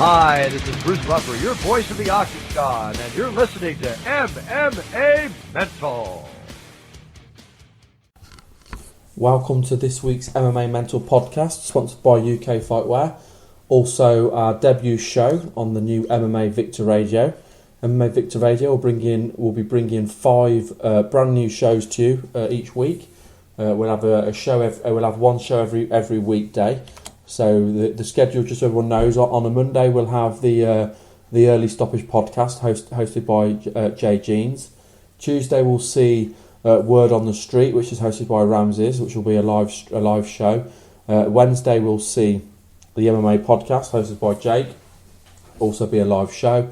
Hi, this is Bruce Buffer, your voice of the Octagon, and you're listening to MMA Mental. Welcome to this week's MMA Mental podcast, sponsored by UK Fightwear. Also, our debut show on the new MMA Victor Radio. MMA Victor Radio will be bringing 5 brand new shows to you each week. We'll have we'll have one show every weekday. So the schedule, just so everyone knows, on a Monday we'll have the Early Stoppage podcast hosted by Jay Jeans. Tuesday we'll see Word on the Street, which is hosted by Ramses, which will be a live show. Wednesday we'll see the MMA podcast hosted by Jake, also be a live show.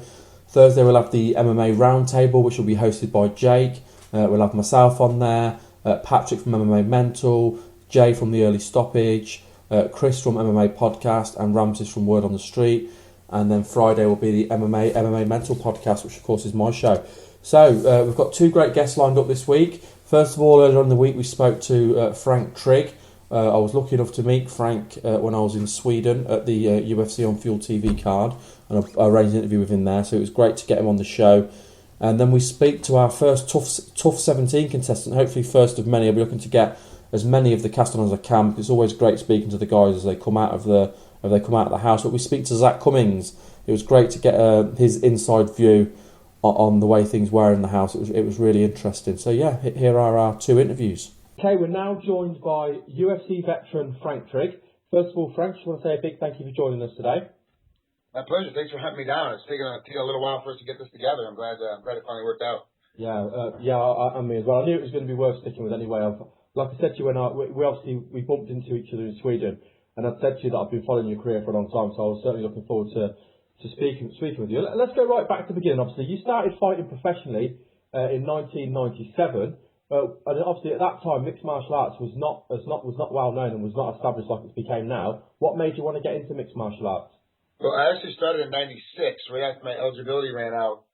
Thursday we'll have the MMA Roundtable, which will be hosted by Jake. We'll have myself on there, Patrick from MMA Mental, Jay from the Early Stoppage, Chris from MMA Podcast, and Ramses from Word on the Street. And then Friday will be the MMA Mental Podcast, which of course is my show. So we've got 2 great guests lined up this week. First of all, earlier in the week we spoke to Frank Trigg. I was lucky enough to meet Frank when I was in Sweden at the UFC on Fuel TV card, and I arranged an interview with him there, so it was great to get him on the show. And then we speak to our first Tough 17 contestant, hopefully first of many. I'll be looking to get as many of the cast on as I can, because it's always great speaking to the guys as they come out of the house. But we speak to Zak Cummings. It was great to get his inside view on the way things were in the house. It was really interesting. So yeah, here are our 2 interviews. Okay, we're now joined by UFC veteran Frank Trigg. First of all, Frank, just want to say a big thank you for joining us today. My pleasure. Thanks for having me down. It's taken a little while for us to get this together. I'm glad it finally worked out. I mean as well. I knew it was going to be worth sticking with anyway. Like I said to you, we bumped into each other in Sweden, and I'd said to you that I've been following your career for a long time, so I was certainly looking forward to speaking with you. Let's go right back to the beginning. Obviously, you started fighting professionally in 1997, and obviously at that time, mixed martial arts was not well known and was not established like it became now. What made you want to get into mixed martial arts? Well, I actually started in '96, right after my eligibility ran out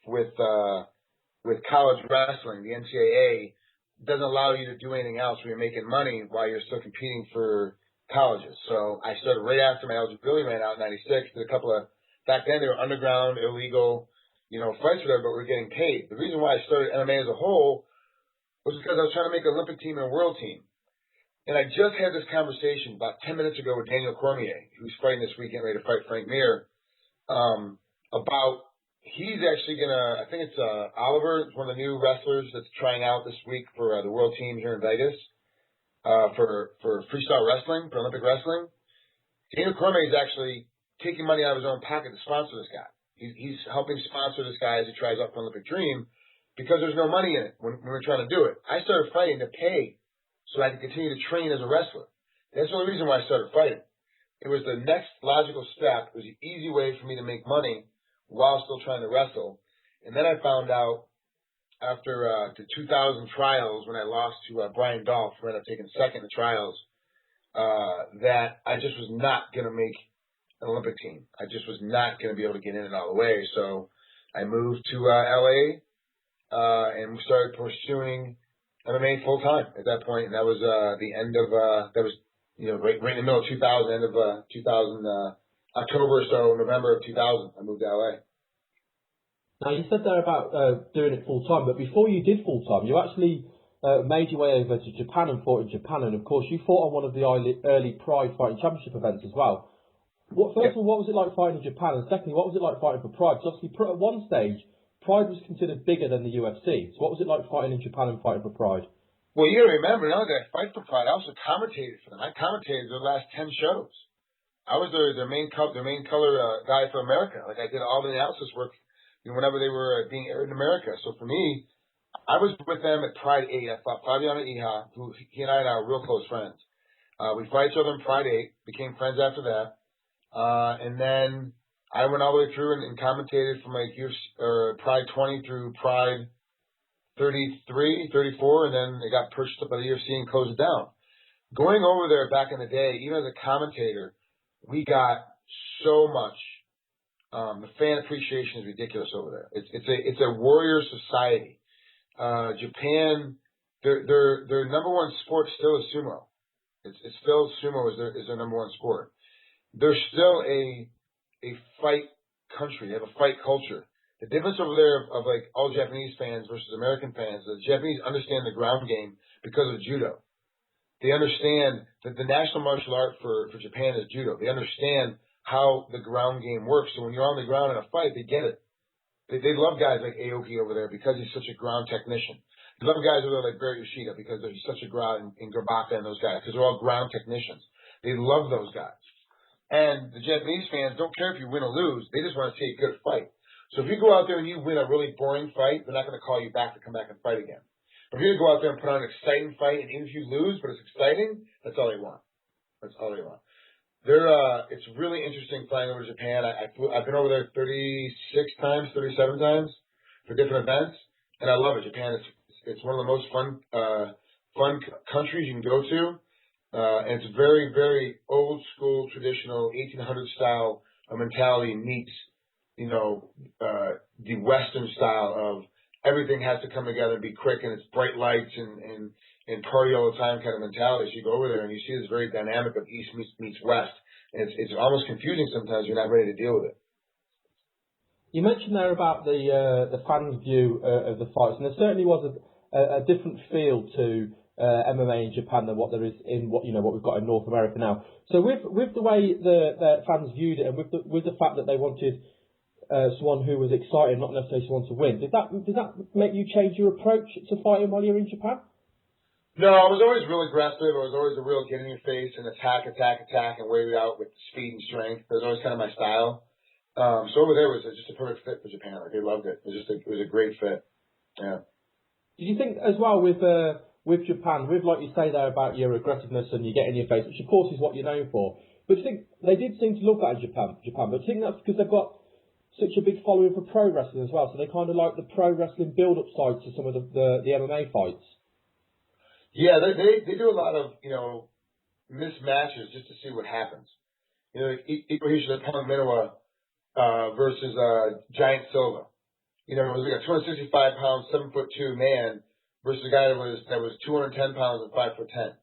with college wrestling. The NCAA doesn't allow you to do anything else when you're making money while you're still competing for colleges. So I started right after my eligibility ran out in '96. Did a couple of, back then they were underground, illegal, fights whatever, but we were getting paid. The reason why I started MMA as a whole was because I was trying to make an Olympic team and a world team. And I just had this conversation about 10 minutes ago with Daniel Cormier, who's fighting this weekend, ready to fight Frank Mir, about he's actually I think it's Oliver, one of the new wrestlers that's trying out this week for the world team here in Vegas for freestyle wrestling, for Olympic wrestling. Daniel Cormier is actually taking money out of his own pocket to sponsor this guy. He's helping sponsor this guy as he tries out for Olympic dream because there's no money in it when we're trying to do it. I started fighting to pay so I could continue to train as a wrestler. That's the only reason why I started fighting. It was the next logical step. It was an easy way for me to make money while still trying to wrestle. And then I found out after the 2000 trials, when I lost to Brian Dolph, who ended up taking second in the trials, that I just was not going to make an Olympic team. I just was not going to be able to get in it all the way. So I moved to LA and started pursuing MMA full time at that point. And that was the end of, right in the middle of 2000, end of 2000, October or so, November of 2000, I moved to LA. Now, you said there about doing it full time, but before you did full time, you actually made your way over to Japan and fought in Japan, and of course you fought on one of the early Pride Fighting Championship events as well. First of all, what was it like fighting in Japan, and secondly, what was it like fighting for Pride? Because obviously at one stage, Pride was considered bigger than the UFC. So what was it like fighting in Japan and fighting for Pride? Well, you gotta remember, not only did I fight for Pride, I also commentated for them. I commentated their last 10 shows. I was their main color guy for America. Like I did all the analysis work whenever they were being aired in America. So for me, I was with them at Pride 8. I fought Fabiano Iha, who he and I are real close friends. We fought each other in Pride 8, became friends after that. And then I went all the way through and commentated from Pride 20 through Pride 33, 34, and then it got purchased up by the UFC and closed it down. Going over there back in the day, even as a commentator, we got so much. The fan appreciation is ridiculous over there. It's a warrior society. Japan, their number one sport still is sumo. It's still sumo is their number one sport. They're still a a fight country. They have a fight culture. The difference over there of like all Japanese fans versus American fans, the Japanese understand the ground game because of judo. They understand that the national martial art for Japan is judo. They understand how the ground game works. So when you're on the ground in a fight, they get it. They love guys like Aoki over there because he's such a ground technician. They love guys over there like Barry Yoshida because he's such a ground, and Gabaka and those guys, because they're all ground technicians. They love those guys. And the Japanese fans don't care if you win or lose. They just want to see a good fight. So if you go out there and you win a really boring fight, they're not going to call you back to come back and fight again. If you're going to go out there and put on an exciting fight, and even if you lose, but it's exciting, that's all they want. That's all they want. It's really interesting flying over to Japan. I've been over there 36 times, 37 times for different events, and I love it. Japan it's one of the most fun countries you can go to, and it's very, very old school, traditional 1800 style mentality meets, the Western style of everything has to come together and be quick, and it's bright lights and party all the time kind of mentality. So you go over there and you see this very dynamic of East meets West. And it's almost confusing sometimes. You're not ready to deal with it. You mentioned there about the fans' view of the fights, and there certainly was a different feel to MMA in Japan than what there is in what we've got in North America now. So with the way the fans viewed it, and with the fact that they wanted someone who was excited, not necessarily someone to win, does that make you change your approach to fighting while you're in Japan? No, I was always real aggressive. I was always a real get in your face and attack, and wait it out with speed and strength. That was always kind of my style. So over there was just a perfect fit for Japan. Like, they loved it. It was a great fit. Yeah. Did you think as well with Japan, with like you say there about your aggressiveness and you get in your face, which of course is what you're known for, but do you think they did seem to love that in Japan? But do you think that's because they've got such a big following for pro wrestling as well, so they kind of like the pro wrestling build-up side to some of the MMA fights? Yeah, they do a lot of, mismatches just to see what happens. Ikuhisa Pong Minowa versus Giant Silva. It was like a 265-pound, 7'2" man versus a guy that was 210 pounds and 5'10".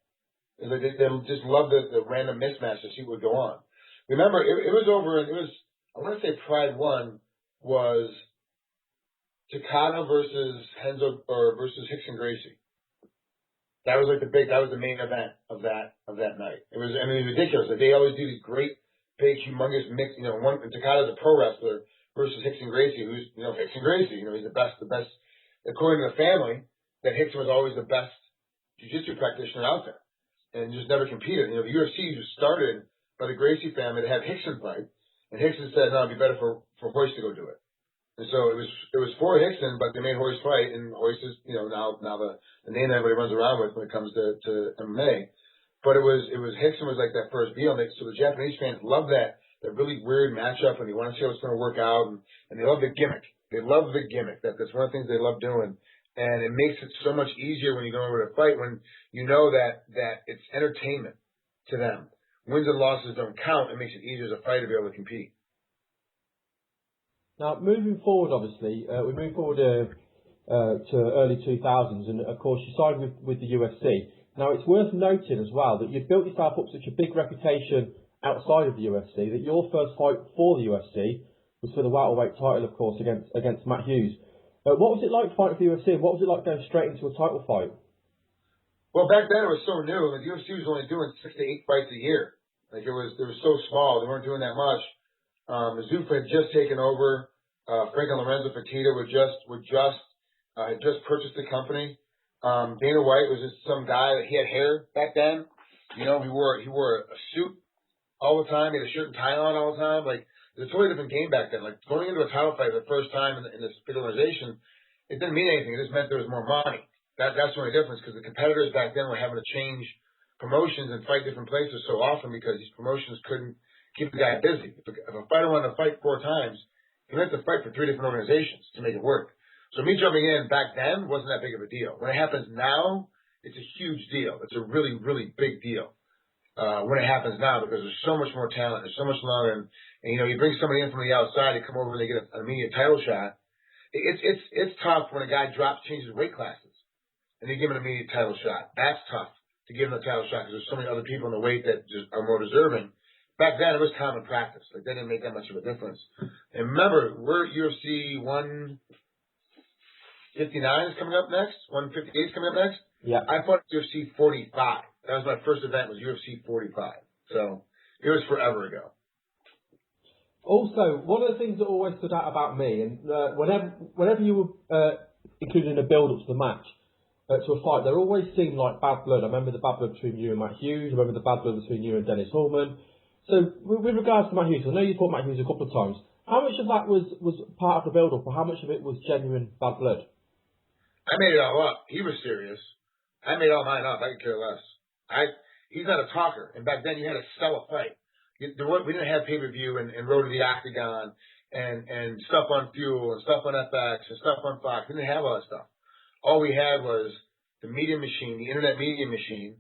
They just love the random mismatch to see what would go on. Remember, it was over, and I want to say Pride 1 was Takada versus versus Hickson Gracie. That was like that was the main event of that night. It was ridiculous. Like, they always do these great, big, humongous mix. Takada's a pro wrestler versus Hickson Gracie, who's, Hickson Gracie, he's the best, according to the family, that Hickson was always the best jiu-jitsu practitioner out there and just never competed. The UFC was started by the Gracie family to have Hickson fight, and Hickson said, no, it'd be better for Hoist to go do it. And so it was for Hickson, but they made Hoist fight, and Hoist is, now the name everybody runs around with when it comes to MMA. But it was Hickson was like that first deal. So the Japanese fans love that really weird matchup, and they want to see how it's going to work out, and they love the gimmick. They love the gimmick. That's one of the things they love doing. And it makes it so much easier when you go over to fight, when you know that it's entertainment to them. Wins and losses don't count. It makes it easier as a fighter to be able to compete. Now, moving forward, obviously, we move forward to early 2000s, and of course you signed with the UFC. Now, it's worth noting as well that you've built yourself up such a big reputation outside of the UFC that your first fight for the UFC was for the welterweight title, of course, against Matt Hughes. What was it like fighting for the UFC, and what was it like going straight into a title fight? Well, back then it was so new. The UFC was only doing 6 to 8 fights a year. Like they were so small. They weren't doing that much. Zuffa had just taken over. Frank and Lorenzo Fertitta had just purchased the company. Dana White was just some guy that he had hair back then. He wore a suit all the time. He had a shirt and tie on all the time. Like, it was a totally different game back then. Like, going into a title fight for the first time in this big organization, it didn't mean anything. It just meant there was more money. That's the only difference, because the competitors back then were having to change promotions and fight different places so often because these promotions couldn't keep the guy busy. If a fighter wanted to fight 4 times, he had to fight for 3 different organizations to make it work. So me jumping in back then wasn't that big of a deal. When it happens now, it's a huge deal. It's a really, really big deal when it happens now, because there's so much more talent. There's so much longer. And you bring somebody in from the outside, they come over and they get an immediate title shot. It's tough when a guy changes weight classes, and they give him an immediate title shot. That's tough to give him a title shot because there's so many other people in the weight that just are more deserving. back then it was common practice. Like, that didn't make that much of a difference. And remember, we're UFC 159 is coming up next. 158 is coming up next. Yeah. I fought UFC 45. That was my first event. Was UFC 45. So it was forever ago. Also, one of the things that always stood out about me, and whenever you were included in a build-up to the match, to a fight, there always seemed like bad blood. I remember the bad blood between you and Matt Hughes. I remember the bad blood between you and Dennis Hallman. So, with regards to Matt Hughes, I know you fought Matt Hughes a couple of times. How much of that was part of the build-up, or how much of it was genuine bad blood? I made it all up. He was serious. I made all mine up. I could care less. He's not a talker. And back then, you had to sell a fight. We didn't have pay-per-view and Road to the Octagon and stuff on Fuel and stuff on FX and stuff on Fox. We didn't have all that stuff. All we had was the media machine, the internet media machine.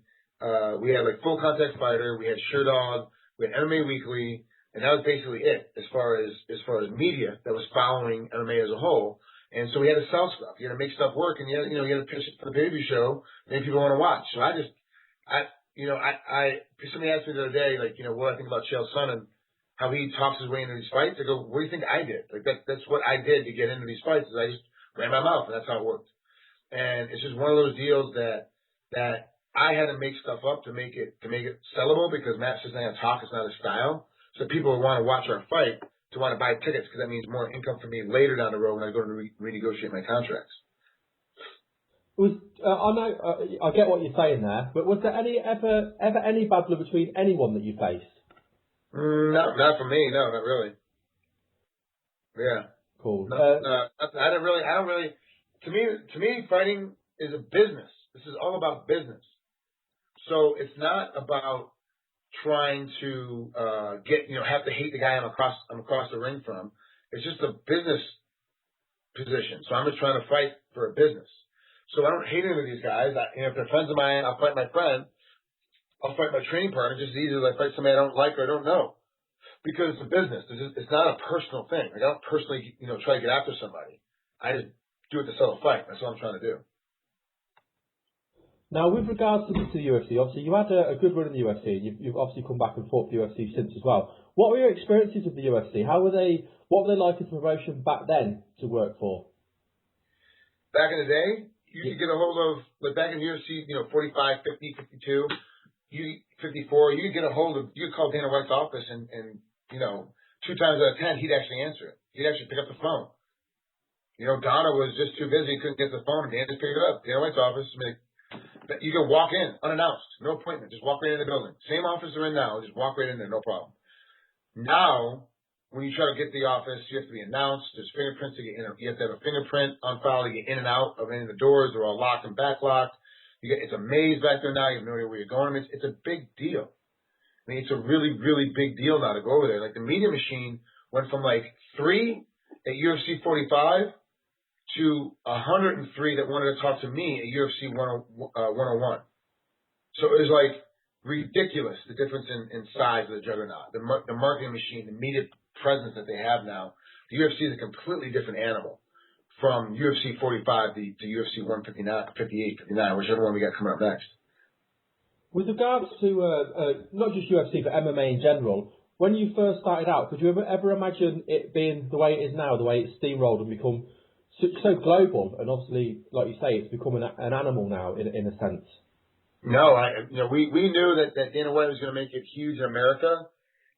We had like Full Contact Fighter. We had Sherdog. We had MMA Weekly, and that was basically it as far as media that was following MMA as a whole. And so we had to sell stuff. You had to make stuff work, and you had to pitch it for the pay-per-view show, and people want to watch. So somebody asked me the other day, like, what I think about Chael Sonnen, how he talks his way into these fights. I go, what do you think I did? Like, that's what I did to get into these fights. Is I just ran my mouth, and that's how it worked. And it's just one of those deals that I had to make stuff up to make it sellable, because Matt's just not going to talk. It's not his style. So people would want to watch our fight to want to buy tickets, because that means more income for me later down the road when I go to renegotiate my contracts. I know I get what you're saying there, but was there ever any bad blood between anyone that you faced? Not for me. No, not really. Yeah. Cool. I don't really. To me, fighting is a business. This is all about business. So it's not about trying to have to hate the guy I'm across the ring from. It's just a business position. So I'm just trying to fight for a business. So I don't hate any of these guys. If they're friends of mine, I'll fight my friend. I'll fight my training partner just as easy as I fight somebody I don't like or I don't know. Because it's a business. It's not a personal thing. Like, I don't personally, try to get after somebody. I just do it to sell a fight. That's what I'm trying to do. Now, with regards to the UFC, obviously you had a good run in the UFC. You've obviously come back and fought the UFC since as well. What were your experiences with the UFC? What were they like as a promotion back then to work for? Back in the day, you could get a hold of, like back in UFC, 45, 50, 52, 54, you could get a hold of, you could call Dana White's office and 2 times out of 10, he'd actually answer it. He'd actually pick up the phone. Donna was just too busy, couldn't get the phone, and Dan just picked it up. Dana White's office, you can walk in unannounced, no appointment, just walk right in the building. Same office they're in now, just walk right in there, no problem. Now, when you try to get the office, you have to be announced. There's fingerprints to get in. You have to have a fingerprint on file to get in and out of any of the doors. They're all locked and backlocked. It's a maze back there now. You have no idea where you're going. It's a big deal. It's a really, really big deal now to go over there. Like, the media machine went from like 3 at UFC 45 to 103 that wanted to talk to me at UFC 101. So it was like ridiculous, the difference in size of the juggernaut, the marketing machine, the media presence that they have now. The UFC is a completely different animal from UFC 45 to UFC 159, 58, 59, whichever one we got coming up next. With regards to not just UFC but MMA in general, when you first started out, could you ever imagine it being the way it is now, the way it's steamrolled and become so global? And obviously, like you say, it's become an animal now in a sense. No, we knew that Dana White was going to make it huge in America.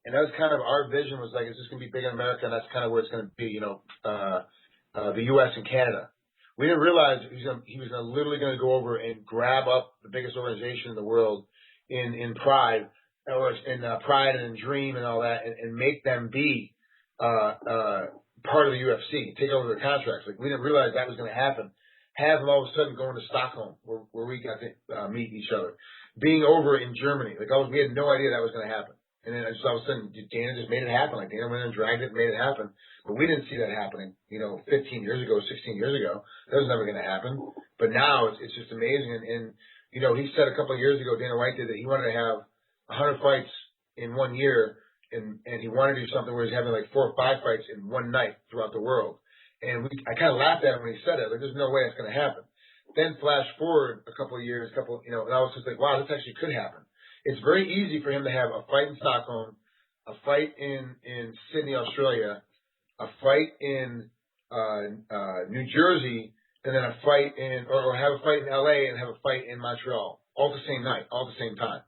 And that was kind of our vision, was like, it's just going to be big in America, and that's kind of where it's going to be, the U.S. and Canada. We didn't realize he was literally going to go over and grab up the biggest organization in the world in Pride, or in Pride and in Dream and all that, and make them be part of the UFC, take over their contracts. Like, we didn't realize that was going to happen. Have them all of a sudden going to Stockholm, where we got to meet each other. Being over in Germany. Like, we had no idea that was going to happen. And then just all of a sudden, Dana just made it happen. Like, Dana went and dragged it and made it happen. But we didn't see that happening, 15 years ago, 16 years ago. That was never going to happen. But now it's just amazing. And he said a couple of years ago, Dana White did, that he wanted to have 100 fights in 1 year. And he wanted to do something where he's having like 4 or 5 fights in one night throughout the world. And I kind of laughed at him when he said it. Like, there's no way that's going to happen. Then flash forward a couple of years, and I was just like, wow, this actually could happen. It's very easy for him to have a fight in Stockholm, a fight in Sydney, Australia, a fight in New Jersey, and then a fight or have a fight in LA and have a fight in Montreal, all the same night, all the same time.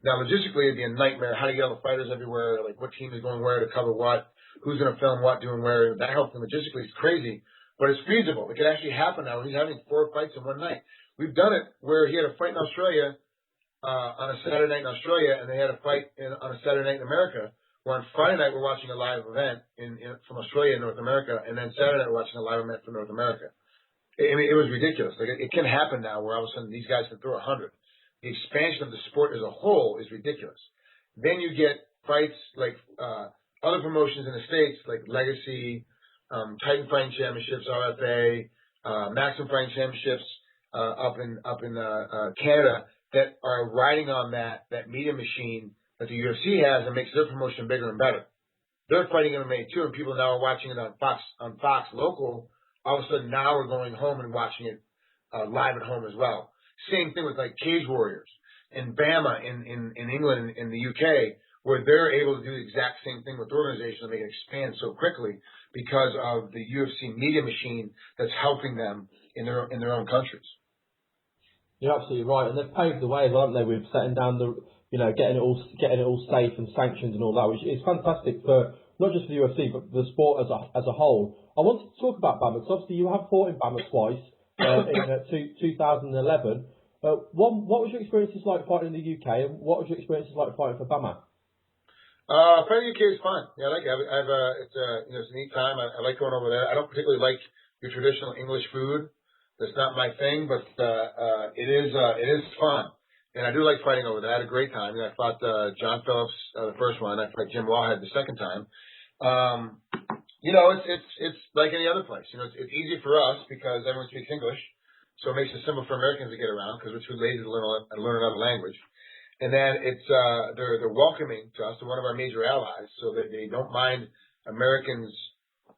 Now, logistically, it'd be a nightmare. How to get all the fighters everywhere, like what team is going where to cover what, who's going to film what, doing where. That helps them logistically. It's crazy, but it's feasible. It could actually happen now. He's having 4 fights in one night. We've done it where he had a fight in Australia on a Saturday night in Australia, and they had a fight on a Saturday night in America. Where on Friday night we're watching a live event from Australia in North America, and then Saturday night we're watching a live event from North America. I mean, it was ridiculous. Like it can happen now, where all of a sudden these guys can throw 100. The expansion of the sport as a whole is ridiculous. Then you get fights like other promotions in the States, like Legacy, Titan Fighting Championships, RFA, Maximum Fighting Championships up in Canada, that are riding on that media machine that the UFC has and makes their promotion bigger and better. They're fighting MMA too, and people now are watching it on Fox local. All of a sudden now we're going home and watching it live at home as well. Same thing with like Cage Warriors and BAMA in England and in the UK, where they're able to do the exact same thing with the organization and make it expand so quickly because of the UFC media machine that's helping them in their own countries. You're absolutely right, and they've paved the way, haven't they, with setting down getting it all safe and sanctioned and all that, which is fantastic for not just for the UFC but the sport as a whole. I wanted to talk about BAMA because obviously you have fought in BAMA twice in 2011. What was your experiences like fighting in the UK, and what was your experiences like fighting for BAMA? Fighting in the UK is fun. Yeah, I like it. It's a neat time. I like going over there. I don't particularly like your traditional English food. That's not my thing, but it is fun. And I do like fighting over there. I had a great time. I fought John Phillips the first one. I fought Jim Wallhead the second time. It's like any other place. It's easy for us because everyone speaks English, so it makes it simple for Americans to get around because we're too lazy to learn another language. And then it's they're welcoming to us. They're one of our major allies, so that they don't mind Americans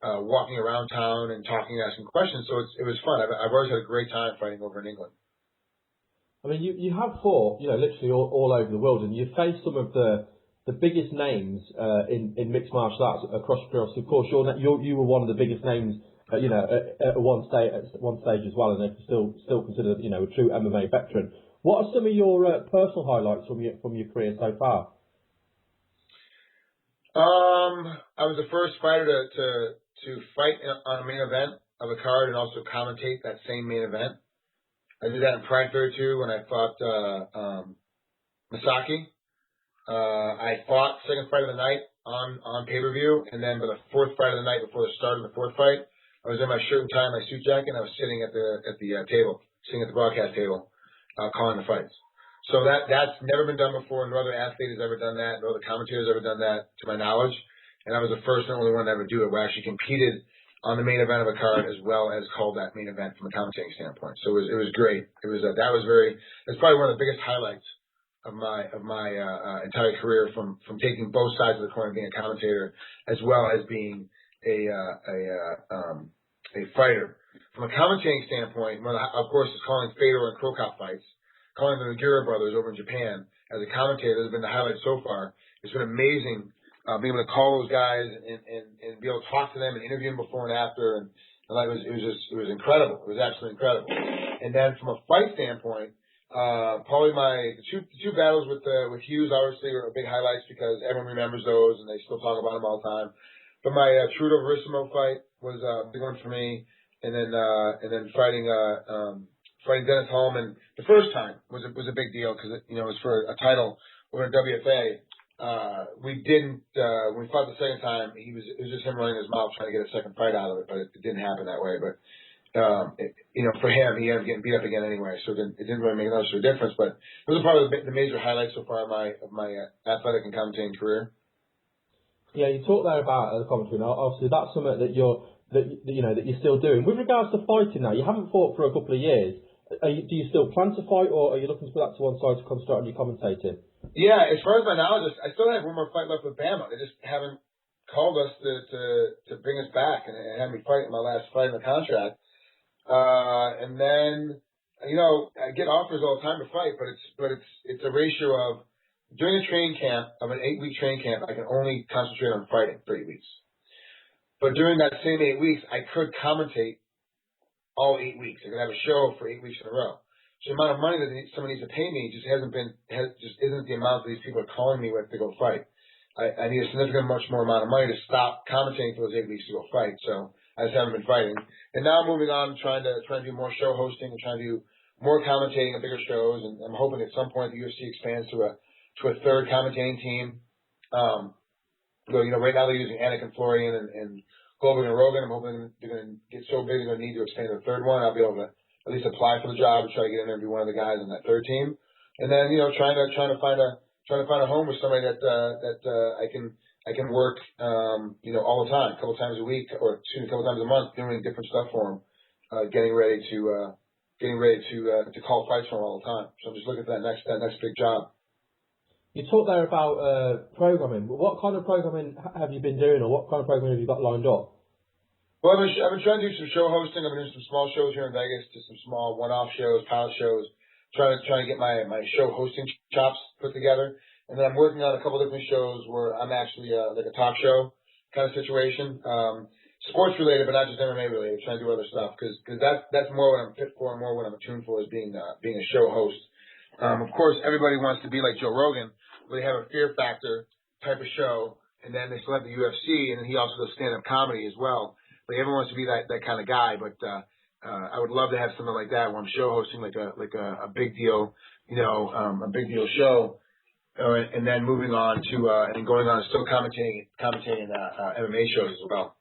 walking around town and talking, asking questions. So it was fun. I've always had a great time fighting over in England. I mean, you have fought, literally all over the world, and you've faced some of the biggest names in mixed martial arts across your career. Of course, you were one of the biggest names, at one stage as well, and they're still considered, a true MMA veteran. What are some of your personal highlights from your career so far? I was the first fighter to fight on a main event of a card and also commentate that same main event. I did that in Pride 32 when I fought Masaki. I fought second fight of the night on pay-per-view, and then by the fourth fight of the night before the start of the fourth fight, I was in my shirt and tie, my suit jacket, and I was sitting at the table, sitting at the broadcast table, calling the fights. So that's never been done before. No other athlete has ever done that. No other commentator has ever done that, to my knowledge. And I was the first and only one to ever do it. We actually competed on the main event of a card as well as called that main event from a commentating standpoint. So it was great. That's probably one of the biggest highlights of my entire career from taking both sides of the coin, being a commentator as well as being a fighter. From a commentating standpoint, of course, is calling Fedor and Krokop fights, calling the Nogueira brothers over in Japan as a commentator has been the highlight so far. It's been amazing being able to call those guys and be able to talk to them and interview them before and after, and it was incredible. It was absolutely incredible. And then from a fight standpoint, probably the two battles with Hughes obviously were big highlights because everyone remembers those and they still talk about them all the time. But my Trudeau Verissimo fight was a big one for me, and then fighting Dennis Hallman the first time was a big deal because it was for a title over in WFA. When we fought the second time, it was just him running his mouth trying to get a second fight out of it, but it didn't happen that way. But for him, he ended up getting beat up again anyway, so it didn't really make much of a difference. But those are probably the major highlights so far of my athletic and commentating career. Yeah, you talked there about the commentary. Now, obviously, that's something that you're still doing. With regards to fighting, now you haven't fought for a couple of years. Do you still plan to fight, or are you looking to put that to one side to concentrate on your commentating? Yeah, as far as my knowledge, I still have one more fight left with BAMA. They just haven't called us to bring us back and have me fight in my last fight in the contract. And then, I get offers all the time to fight, but it's a ratio of during a training camp of an 8-week training camp, I can only concentrate on fighting for 8 weeks. But during that same 8 weeks, I could commentate all 8 weeks. I could have a show for 8 weeks in a row. So the amount of money that someone needs to pay me just isn't the amount that these people are calling me with to go fight. I need a significant much more amount of money to stop commentating for those 8 weeks to go fight. So I just haven't been fighting. And now I'm moving on, trying to do more show hosting and trying to do more commentating on bigger shows. And I'm hoping at some point the UFC expands to a third commentating team. Right now they're using Anik and Florian and Goldberg and Rogan. I'm hoping they're going to get so big they're going to need to expand to a third one. I'll be able to at least apply for the job and try to get in there and be one of the guys on that third team. And then trying to find a home with somebody that I can work all the time, a couple times a week or a couple times a month, doing different stuff for them, getting ready to call fights for them all the time. So I'm just looking for that next big job. You talked there about programming. What kind of programming have you been doing, or what kind of programming have you got lined up? Well, I've been trying to do some show hosting. I've been doing some small shows here in Vegas, to some small one-off shows, pilot shows, trying to get my show hosting chops put together. And then I'm working on a couple different shows where I'm actually like a talk show kind of situation, sports related, but not just MMA related. Trying to do other stuff because that's more what I'm fit for and more what I'm attuned for is being a show host. Of course, everybody wants to be like Joe Rogan, where they have a fear factor type of show, and then they still have the UFC, and then he also does stand-up comedy as well. But everyone wants to be that kind of guy. But I would love to have something like that where I'm show hosting like a big deal, a big deal show, and then moving on to and going on still commentating MMA shows as well.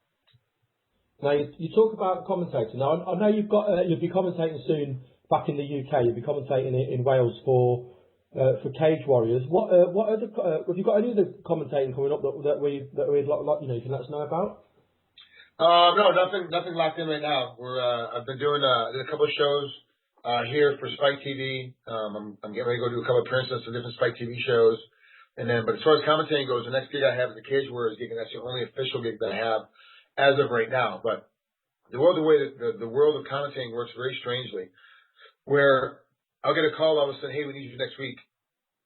Now you talk about commentating. Now I know you'll be commentating soon back in the UK. You'll be commentating in Wales for Cage Warriors. What other have you got any other commentating coming up that we'd like you can let us know about? No, nothing locked in right now. I've been doing did a couple of shows here for Spike TV. I'm getting ready to go do a couple of appearances to different Spike TV shows. But as far as commentating goes, the next gig I have is the Cage Warriors gig, and that's the only official gig that I have as of right now. But the way that the world of commentating works very strangely, where I'll get a call all of a sudden, hey, we need you next week.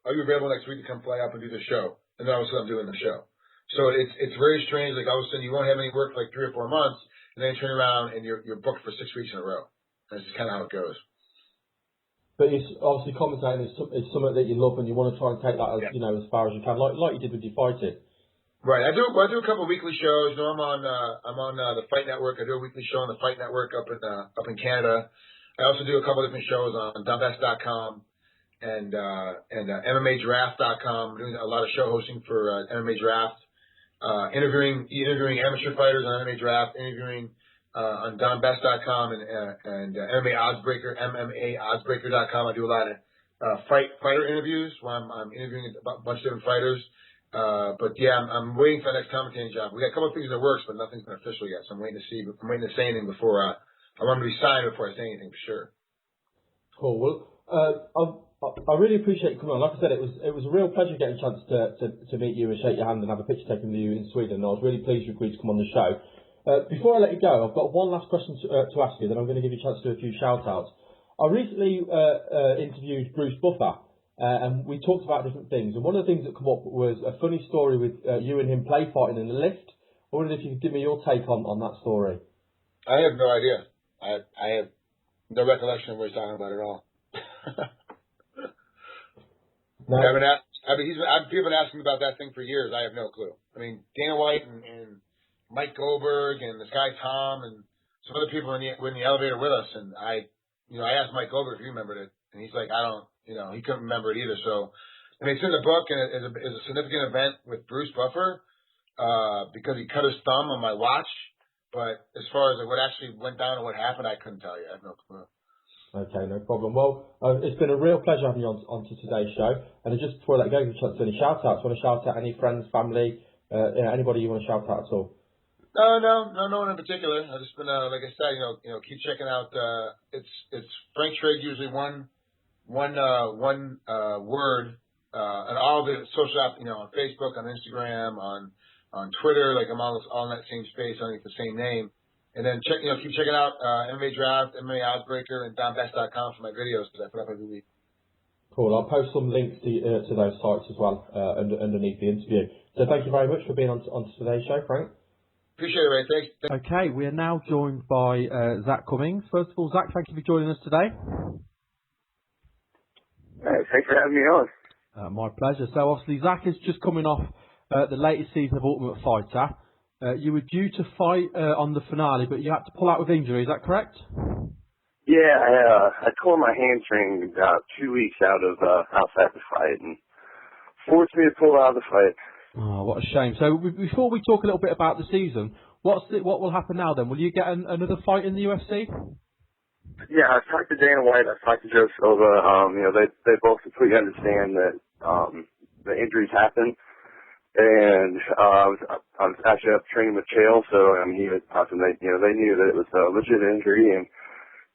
Are you available next week to come fly up and do the show? And then all of a sudden I'm doing the show. So it's very strange. Like all of a sudden you won't have any work for like 3 or 4 months, and then you turn around and you're booked for 6 weeks in a row. That's just kind of how it goes. But it's obviously commentating is something that you love, and you want to try and take that as as far as you can, like you did with your fighting. Right. I do a couple of weekly shows. I'm on the Fight Network. I do a weekly show on the Fight Network up in Canada. I also do a couple of different shows on DonBest.com and MMADraft.com. I'm doing a lot of show hosting for MMA Draft. Interviewing amateur fighters on MMA Draft, interviewing on DonBest.com and MMA Oddsbreaker.com. I do a lot of fighter interviews where I'm interviewing a bunch of different fighters. But yeah, I'm waiting for the next commentating job. We got a couple of things in the works, but nothing's been official yet. So I'm waiting to say anything before I want to be signed before I say anything for sure. Cool. Well, I really appreciate you coming on. Like I said, it was a real pleasure getting a chance to meet you and shake your hand and have a picture taken with you in Sweden. I was really pleased you agreed to come on the show. Before I let you go, I've got one last question to ask you, then I'm going to give you a chance to do a few shout-outs. I recently interviewed Bruce Buffer, and we talked about different things. And one of the things that came up was a funny story with you and him play fighting in the lift. I wondered if you could give me your take on that story. I have no idea. I have no recollection of what he's talking about at all. No. People have been asking me about that thing for years. I have no clue. I mean, Dana White and Mike Goldberg and this guy Tom and some other people were in the elevator with us, and I asked Mike Goldberg if he remembered it, and he's like, he couldn't remember it either. So, I mean, it's in the book, and it is a significant event with Bruce Buffer because he cut his thumb on my watch. But as far as what actually went down and what happened, I couldn't tell you. I have no clue. Okay, no problem. Well, it's been a real pleasure having you on to today's show. And just before I let go, give you a chance to any shout-outs. Want to shout out any friends, family, anybody you want to shout out at all? No one in particular. I've just been, like I said, keep checking out. It's Frank Trigg, usually one word, on all the social apps, on Facebook, on Instagram, on Twitter. Like I'm all in that same space, underneath the same name. And then keep checking out MMA Draft, MMA Oddsbreaker, and DonBest.com for my videos that I put up every week. Cool. I'll post some links to those sites as well underneath the interview. So thank you very much for being on today's show, Frank. Appreciate it, Ray. Thanks. Okay, we are now joined by Zak Cummings. First of all, Zak, thank you for joining us today. Thanks for having me on. My pleasure. So obviously Zak is just coming off the latest season of Ultimate Fighter. You were due to fight on the finale, but you had to pull out with injury. Is that correct? Yeah, I tore my hamstring about 2 weeks out of outside the fight and forced me to pull out of the fight. Oh, what a shame. So before we talk a little bit about the season, what will happen now then? Will you get another fight in the UFC? Yeah, I've talked to Dana White, I've talked to Joe Silva. They both completely understand that the injuries happen. And I was actually up training with Chael, so he was talking. They knew that it was a legit injury, and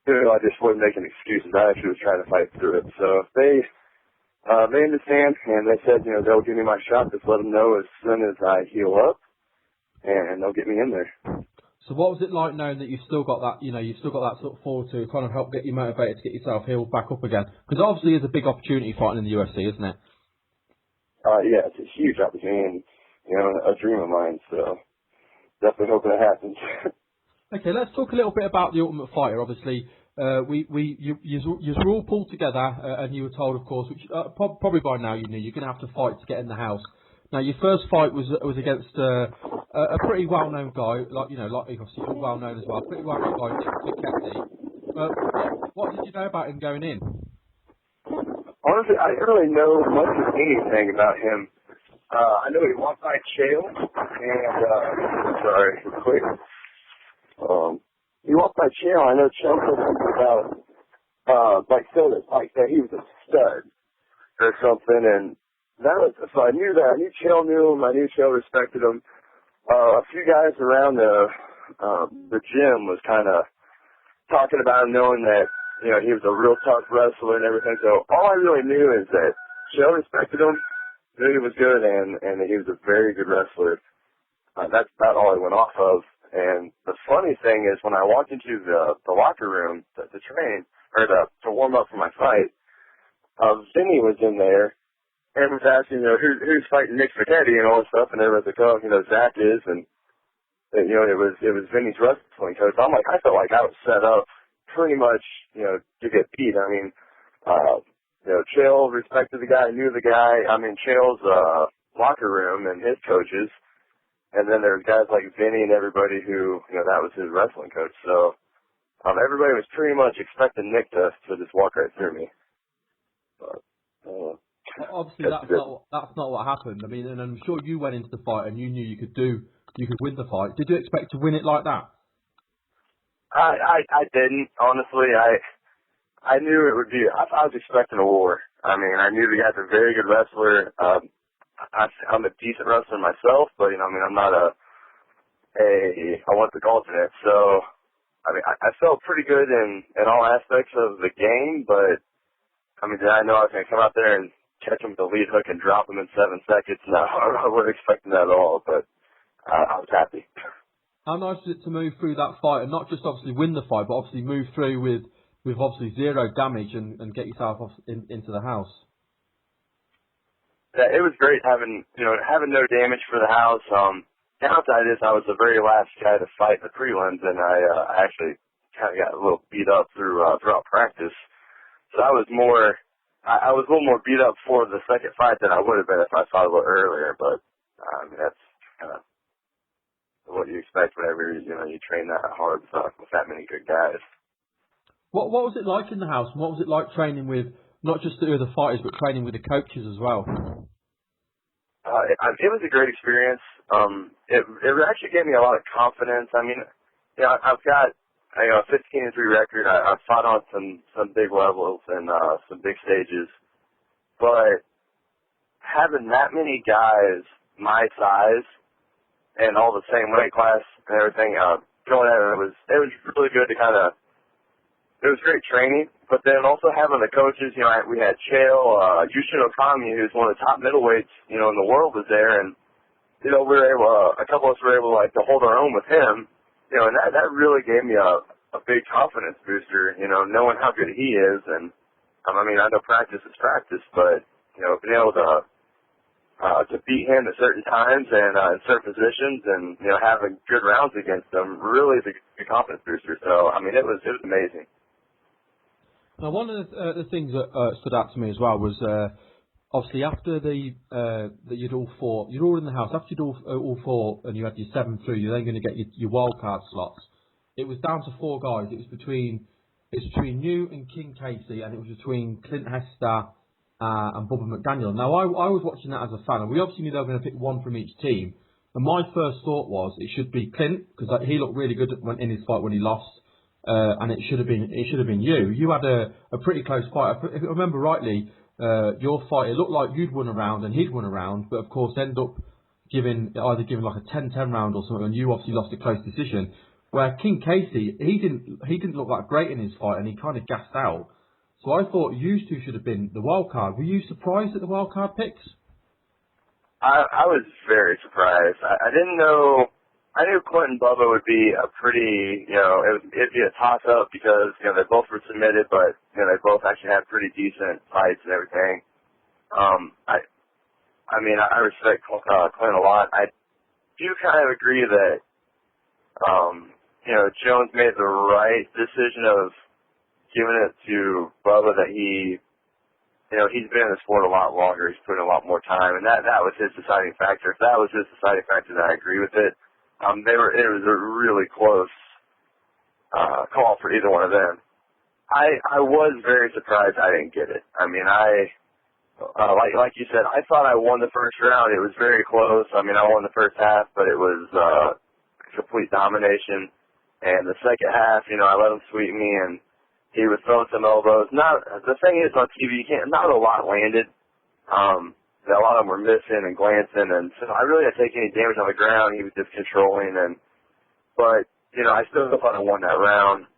I just wasn't making excuses. I actually was trying to fight through it. So they understand, and they said, they'll give me my shot. Just let them know as soon as I heal up, and they'll get me in there. So what was it like knowing that you've still got that, you've still got that sort of forward to kind of help get you motivated to get yourself healed back up again? Because obviously it's a big opportunity fighting in the UFC, isn't it? Yeah, it's a huge opportunity, a dream of mine. So definitely hoping it happens. Okay, let's talk a little bit about the Ultimate Fighter. Obviously, you were all pulled together, and you were told, of course, which probably by now you knew you're going to have to fight to get in the house. Now, your first fight was against a pretty well-known guy, like obviously you're well-known as well, pretty well-known guy, Trigg. What did you know about him going in? Honestly, I didn't really know much of anything about him. I know he walked by Chael, and sorry, real quick. He walked by Chael. I know Chael said something about that he was a stud or something, and that was so I knew that. I knew Chael knew him. I knew Chael respected him. A few guys around the gym was kind of talking about him, knowing that he was a real tough wrestler and everything. So all I really knew is that Chael respected him, knew he was good, and that he was a very good wrestler. That's about all I went off of. And the funny thing is, when I walked into the locker room to train, or to warm up for my fight, Vinny was in there, and was asking, who's fighting Nick Spaghetti and all this stuff, and everyone's like, oh, Zach is, and it was Vinny's wrestling coach. I'm like, I felt like I was set up pretty much, to get beat. I mean, Chael respected the guy, knew the guy. I mean, Chael's locker room and his coaches. And then there was guys like Vinny and everybody who, that was his wrestling coach. So everybody was pretty much expecting Nick to just walk right through me. But, obviously, that's not what happened. I mean, and I'm sure you went into the fight and you knew you could win the fight. Did you expect to win it like that? I didn't, honestly. I knew it would be. I was expecting a war. I mean, I knew the guy's a very good wrestler. I'm a decent wrestler myself, but I'm not I want the alternate. So, I mean, I felt pretty good in all aspects of the game, but I mean, did I know I was going to come out there and catch him with the lead hook and drop him in 7 seconds? No, I wasn't expecting that at all, but I was happy. How nice is it to move through that fight and not just obviously win the fight, but obviously move through with obviously 0 damage and get yourself into the house? Yeah, it was great having no damage for the house. Downside is I was the very last guy to fight the prelims, and I actually kind of got a little beat up throughout practice. So I was a little more beat up for the second fight than I would have been if I fought a little earlier. But that's kind of what you expect whenever you train that hard with that many good guys. What was it like in the house? And what was it like training with not just the other fighters, but training with the coaches as well? It was a great experience. It actually gave me a lot of confidence. I mean, I've got a 15-3 record. I've fought on some big levels and some big stages, but having that many guys my size and all the same weight class and everything going at it was really good to it was great training, but then also having the coaches, we had Chael, Yushin Okami, who's one of the top middleweights, in the world, was there, and, we were able, a couple of us were able, to hold our own with him, and that really gave me a big confidence booster, knowing how good he is, and, I mean, I know practice is practice, but, you know, being able to beat him at certain times and in certain positions and, you know, having good rounds against him really is a confidence booster. So, I mean, it was amazing. Now, one of the things that stood out to me as well was obviously after that you'd all fought, you're all in the house. After you'd all fought and you had your 7 through, you're then going to get your wildcard slots. It was down to 4 guys. It was between you and King Casey, and it was between Clint Hester and Bubba McDaniel. Now, I was watching that as a fan, and we obviously knew they were going to pick one from each team. And my first thought was it should be Clint, because he looked really good in his fight when he lost. And it should have been you. You had a pretty close fight. If I remember rightly, your fight, it looked like you'd won a round and he'd won a round, but of course ended up giving like a 10-10 round or something, and you obviously lost a close decision. Where King Casey, he didn't look that great in his fight, and he kind of gassed out. So I thought you two should have been the wild card. Were you surprised at the wild card picks? I was very surprised. I didn't know. I knew Clint and Bubba would be a pretty, you know, it'd be a toss-up because, you know, they both were submitted, but, you know, they both actually had pretty decent fights and everything. I mean, I respect Clint a lot. I do kind of agree that, you know, Jones made the right decision of giving it to Bubba, that he, you know, he's been in the sport a lot longer. He's put in a lot more time, and that was his deciding factor. If that was his deciding factor, then I agree with it. It was a really close call for either one of them. I was very surprised I didn't get it. I mean, like you said, I thought I won the first round. It was very close. I mean, I won the first half, but it was complete domination. And the second half, you know, I let him sweep me, and he was throwing some elbows. The thing is, on TV, not a lot landed. A lot of them were missing and glancing, and so I really didn't take any damage on the ground. He was just controlling, but, you know, I still thought I won that round.